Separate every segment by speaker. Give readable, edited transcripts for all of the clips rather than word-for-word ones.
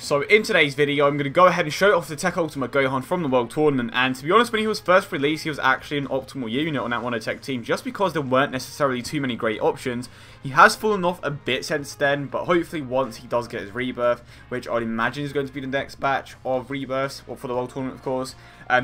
Speaker 1: So in today's video, I'm going to go ahead and show off the TEQ Ultimate Gohan from the World Tournament, and to be honest, when he was first released, he was actually an optimal unit on that TEQ team, just because there weren't necessarily too many great options. He has fallen off a bit since then, but hopefully once he does get his rebirth, which I'd imagine is going to be the next batch of rebirths, or for the World Tournament of course,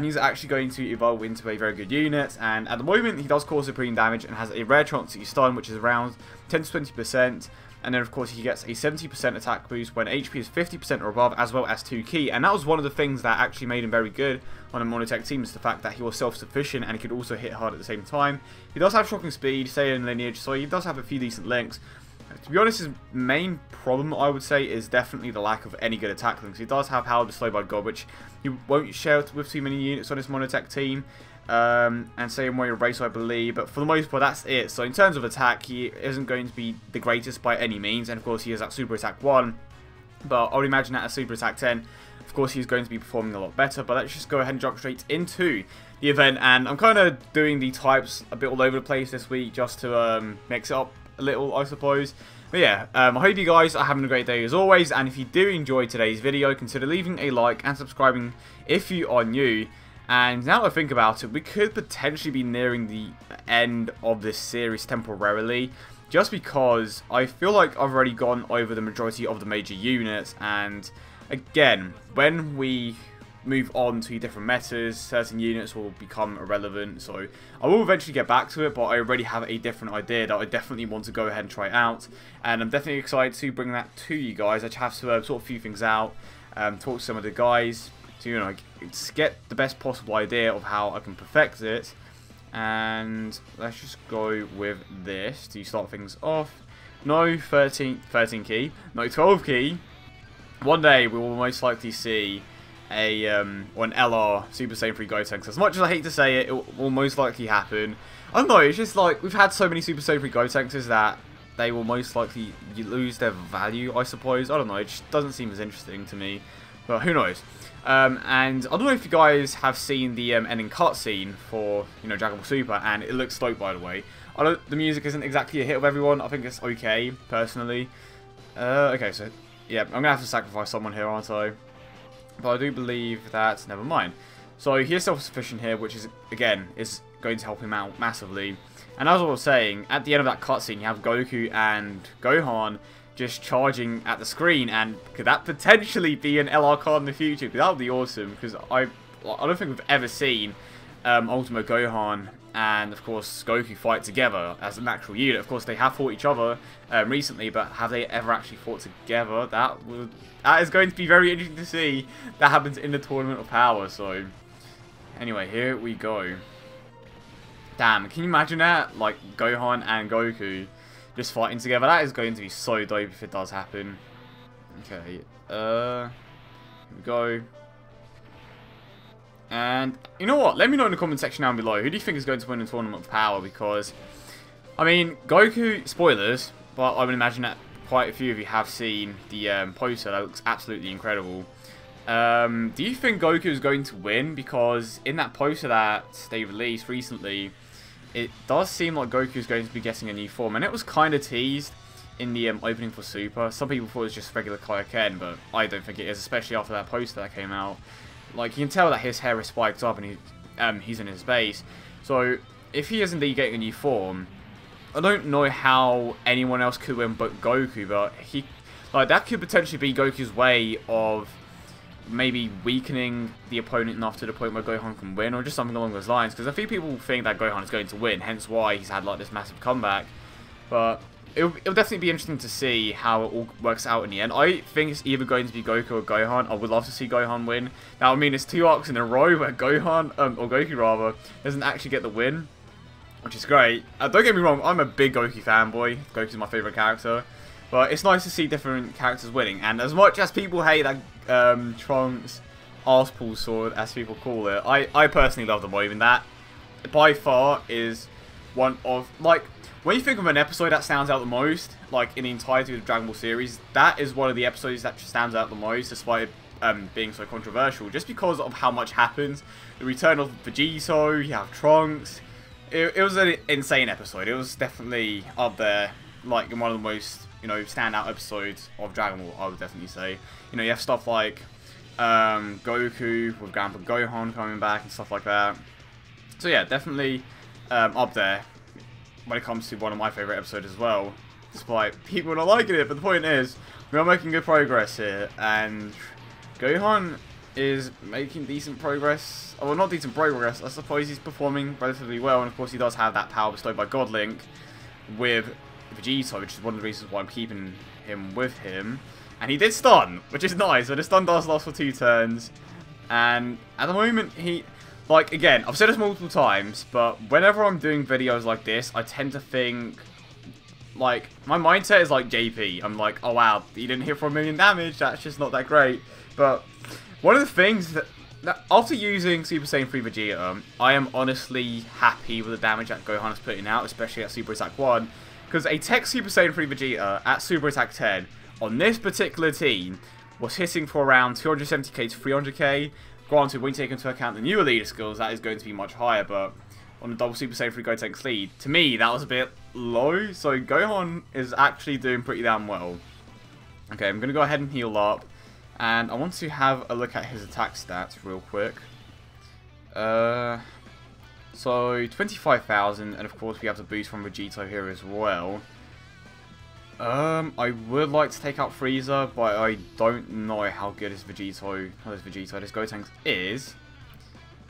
Speaker 1: he's actually going to evolve into a very good unit, and at the moment he does cause supreme damage and has a rare chance to stun, which is around 10 to 20%. And then, of course, he gets a 70% attack boost when HP is 50% or above, as well as 2 ki. And that was one of the things that actually made him very good on a monotech team, is the fact that he was self-sufficient and he could also hit hard at the same time. He does have shocking speed, say in lineage, so he does have a few decent links. To be honest, his main problem, I would say, is definitely the lack of any good attack links. He does have Power to Slow by God, which he won't share with too many units on his monotech team. And same way Eraser, I believe, but for the most part that's it. So in terms of attack, he isn't going to be the greatest by any means, and of course he has that Super Attack 1, but I would imagine that at Super Attack 10, of course he's going to be performing a lot better. But let's just go ahead and jump straight into the event, and I'm kind of doing the types a bit all over the place this week just to mix it up a little, I suppose. But yeah, I hope you guys are having a great day as always, and if you do enjoy today's video, consider leaving a like and subscribing if you are new. And now that I think about it, we could potentially be nearing the end of this series temporarily, just because I feel like I've already gone over the majority of the major units, and again, when we move on to different metas, certain units will become irrelevant, so I will eventually get back to it, but I already have a different idea that I definitely want to go ahead and try out, and I'm definitely excited to bring that to you guys. I just have to sort a few things out, talk to some of the guys, to, you know, get the best possible idea of how I can perfect it. And let's just go with this to start things off. No 13 ki, no 12 ki. One day we will most likely see a or an LR Super Saiyan 3 Gotenks. As much as I hate to say it, it will most likely happen. I don't know, it's just like we've had so many Super Saiyan 3 Gotenks that they will most likely lose their value, I suppose. I don't know, it just doesn't seem as interesting to me, but who knows. And I don't know if you guys have seen the ending cutscene for, you know, Dragon Ball Super, and it looks dope, by the way. The music isn't exactly a hit with everyone. I think it's okay, personally. Okay, so yeah, I'm gonna have to sacrifice someone here, aren't I? But I do believe that, never mind. So he is self-sufficient here, which is, again, is going to help him out massively. And as I was saying, at the end of that cutscene, you have Goku and Gohan just charging at the screen, and could that potentially be an LR card in the future? Because that would be awesome, because I don't think we've ever seen Ultimate Gohan and of course Goku fight together as an actual unit. Of course they have fought each other recently, but have they ever actually fought together? That is going to be very interesting to see. That happens in the Tournament of Power. So anyway, here we go. Damn, can you imagine that? Like Gohan and Goku just fighting together. That is going to be so dope if it does happen. Okay, here we go. And you know what? Let me know in the comment section down below. Who do you think is going to win the Tournament of Power? Because, I mean, Goku, spoilers, but I would imagine that quite a few of you have seen the poster. That looks absolutely incredible. Do you think Goku is going to win? Because in that poster that they released recently, it does seem like Goku is going to be getting a new form, and it was kind of teased in the opening for Super. Some people thought it was just regular Kaioken, but I don't think it is, especially after that poster that came out. Like, you can tell that his hair is spiked up and he's in his base. So, if he is indeed getting a new form, I don't know how anyone else could win but Goku, but that could potentially be Goku's way of maybe weakening the opponent enough to the point where Gohan can win, or just something along those lines, because a few people think that Gohan is going to win, hence why he's had like this massive comeback. But it'll definitely be interesting to see how it all works out in the end. I think it's either going to be Goku or Gohan. I would love to see Gohan win. Now, I mean, it's 2 arcs in a row where Gohan, or Goku rather, doesn't actually get the win, which is great. Don't get me wrong, I'm a big Goku fanboy. Goku's my favourite character. But it's nice to see different characters winning, and as much as people hate that Trunks arsepool sword, as people call it, I personally love the movie. That by far is one of, like, when you think of an episode that stands out the most, like in the entirety of the Dragon Ball series, that is one of the episodes that stands out the most, despite being so controversial, just because of how much happens. The return of Vegito, you have Trunks. It was an insane episode. It was definitely up there like in one of the most, you know, standout episodes of Dragon Ball, I would definitely say. You know, you have stuff like Goku with Grandpa Gohan coming back and stuff like that. So yeah, definitely up there when it comes to one of my favourite episodes as well, despite people not liking it. But the point is, we are making good progress here, and Gohan is making decent progress. Well, not decent progress, I suppose he's performing relatively well, and of course he does have that power bestowed by God Link with Vegeta, which is one of the reasons why I'm keeping him with him. And he did stun, which is nice, so the stun does last for 2 turns, and at the moment he... Like, again, I've said this multiple times, but whenever I'm doing videos like this, I tend to think, like, my mindset is like JP. I'm like, oh wow, he didn't hit for 1,000,000 damage, that's just not that great. But one of the things that after using Super Saiyan 3 Vegeta, I am honestly happy with the damage that Gohan is putting out, especially at Super Attack 1. Because a TEQ Super Saiyan 3 Vegeta at Super Attack 10 on this particular team was hitting for around 270k to 300k. Granted, when you take into account the newer leader skills, that is going to be much higher, but on the double Super Saiyan 3 Gotenks lead, to me, that was a bit low. So Gohan is actually doing pretty damn well. Okay, I'm going to go ahead and heal up. And I want to have a look at his attack stats real quick. So 25,000, and of course we have the boost from Vegeta here as well. I would like to take out Frieza, but I don't know how good this Gotenks is.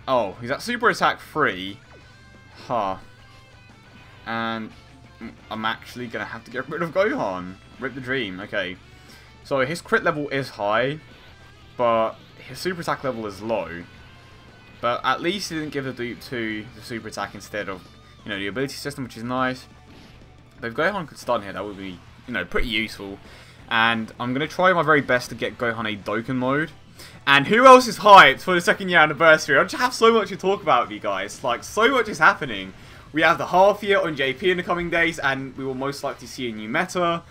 Speaker 1: Oh, he's at Super Attack 3. Huh. And I'm actually gonna have to get rid of Gohan. Rip the dream, okay. So his crit level is high, but his super attack level is low. But at least he didn't give the dupe to the super attack instead of, you know, the ability system, which is nice. But if Gohan could stun here, that would be, you know, pretty useful. And I'm going to try my very best to get Gohan a Dokkan mode. And who else is hyped for the 2nd year anniversary? I just have so much to talk about with you guys. Like, so much is happening. We have the half year on JP in the coming days, and we will most likely see a new meta.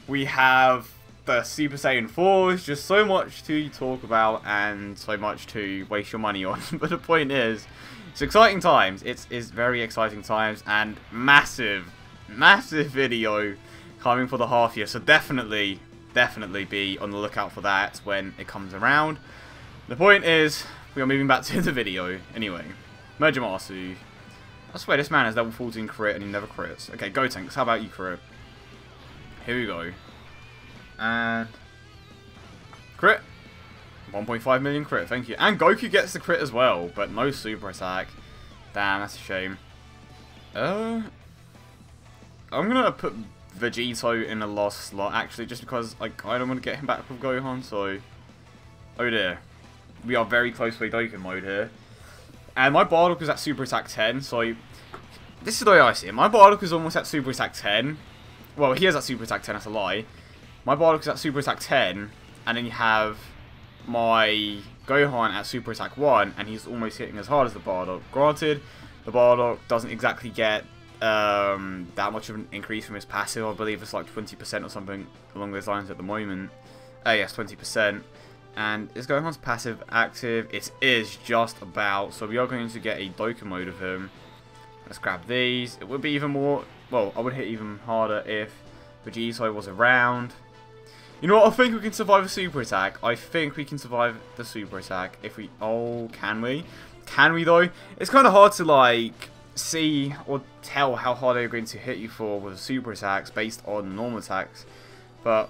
Speaker 1: We have the Super Saiyan 4s, just so much to talk about and so much to waste your money on. But the point is, it's exciting times. It's very exciting times, and massive video coming for the half year. So definitely be on the lookout for that when it comes around. The point is, we are moving back to the video. Anyway, Merjamasu. I swear this man has level 14 crit and he never crits. Okay, Gotenks, how about you crit? Here we go. And crit. 1.5 million crit, thank you. And Goku gets the crit as well, but no super attack. Damn, that's a shame. I'm gonna put Vegito in the last slot, actually, just because I don't want to get him back with Gohan, so... Oh dear. We are very close to a Dokkan mode here. And my Bardock is at Super Attack 10, so... This is the way I see it. My Bardock is almost at Super Attack 10. Well, he is at Super Attack 10, that's a lie. My Bardock is at Super Attack 10, and then you have my Gohan at Super Attack 1, and he's almost hitting as hard as the Bardock. Granted, the Bardock doesn't exactly get that much of an increase from his passive. I believe it's like 20% or something along those lines at the moment. Yes, 20%. And is Gohan's passive active? It is just about. So we are going to get a Dokkan mode of him. Let's grab these. It would be even more... Well, I would hit even harder if Vegito was around. You know what? I think we can survive a super attack. I think we can survive the super attack if we... Oh, can we? Can we, though? It's kind of hard to, like, see or tell how hard they're going to hit you for with super attacks based on normal attacks. But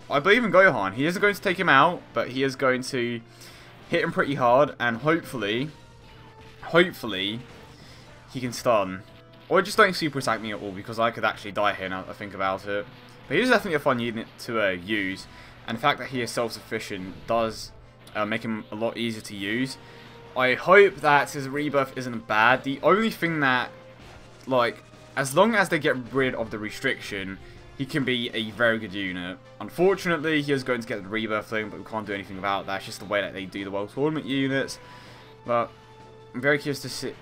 Speaker 1: I believe in Gohan. He isn't going to take him out, but he is going to hit him pretty hard. And hopefully, he can stun. Or just don't super attack me at all, because I could actually die here now that I think about it. But he is definitely a fun unit to use, and the fact that he is self-sufficient does make him a lot easier to use. I hope that his rebirth isn't bad. The only thing that, like, as long as they get rid of the restriction, he can be a very good unit. Unfortunately, he is going to get the rebirth thing, but we can't do anything about that. It's just the way that they do the World Tournament units. But I'm very curious to see.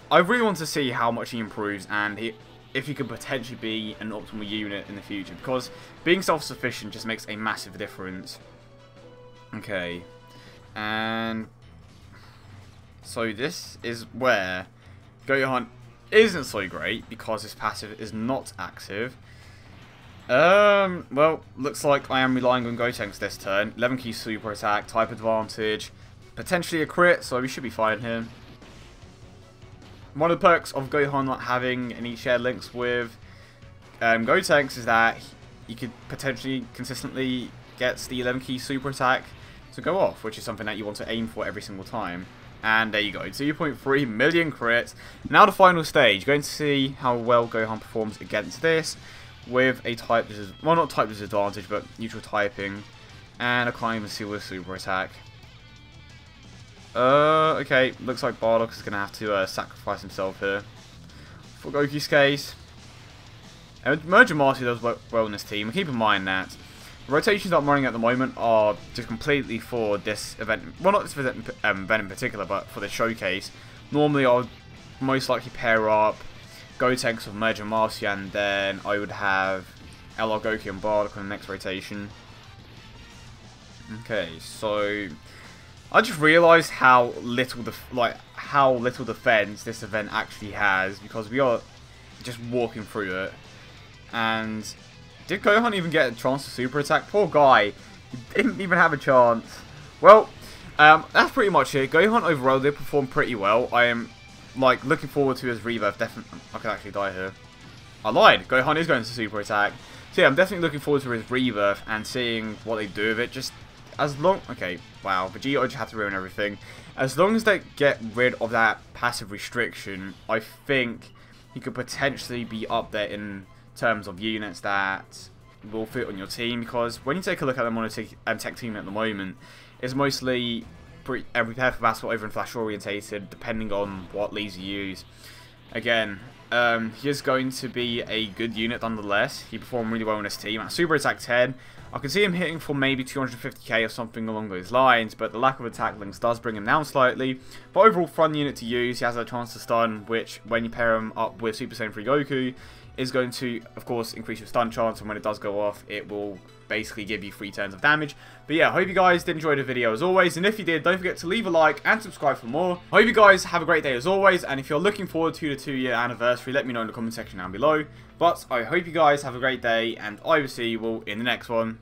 Speaker 1: I really want to see how much he improves, and if he could potentially be an optimal unit in the future, because being self-sufficient just makes a massive difference. Okay, and so this is where Gohan isn't so great, because his passive is not active. Well, looks like I am relying on Gotenks this turn. 11 key super attack, type advantage, potentially a crit, so we should be fine here. One of the perks of Gohan not having any shared links with Gotenks is that you could potentially consistently get the 11 key super attack to go off, which is something that you want to aim for every single time. And there you go, 2.3 million crits. Now the final stage, going to see how well Gohan performs against this with a type, well, not type disadvantage, but neutral typing, and a climb and seal with super attack. Okay, looks like Bardock is going to have to sacrifice himself here for Goku's case. Merger Marty does work well in this team, and keep in mind that the rotations that I'm running at the moment are just completely for this event. Well, not this event in particular, but for the showcase. Normally, I would most likely pair up Gotenks with Merger Marcy, and then I would have LR Goku and Bardock on the next rotation. Okay, so I just realised how little defense this event actually has, because we are just walking through it. And did Gohan even get a chance to super attack? Poor guy, he didn't even have a chance. Well, that's pretty much it. Gohan overall did perform pretty well. I am like looking forward to his rebirth. Definitely, I could actually die here. I lied. Gohan is going to super attack. So yeah, I'm definitely looking forward to his rebirth and seeing what they do with it. Just as long... Okay, wow. Vegeta just had to ruin everything. As long as they get rid of that passive restriction, I think he could potentially be up there in terms of units that will fit on your team. Because when you take a look at them on a tech team at the moment, it's mostly prepare for battle over and flash orientated, depending on what leads you use. Again, he is going to be a good unit nonetheless. He performed really well on this team. At Super Attack 10, I can see him hitting for maybe 250k or something along those lines, but the lack of attack links does bring him down slightly. But overall, fun unit to use. He has a chance to stun, which when you pair him up with Super Saiyan 3 Goku, is going to, of course, increase your stun chance, and when it does go off, it will basically give you 3 turns of damage. But yeah, I hope you guys did enjoy the video as always, and if you did, don't forget to leave a like and subscribe for more. I hope you guys have a great day as always, and if you're looking forward to the 2-year anniversary, let me know in the comment section down below. But I hope you guys have a great day, and I will see you all in the next one.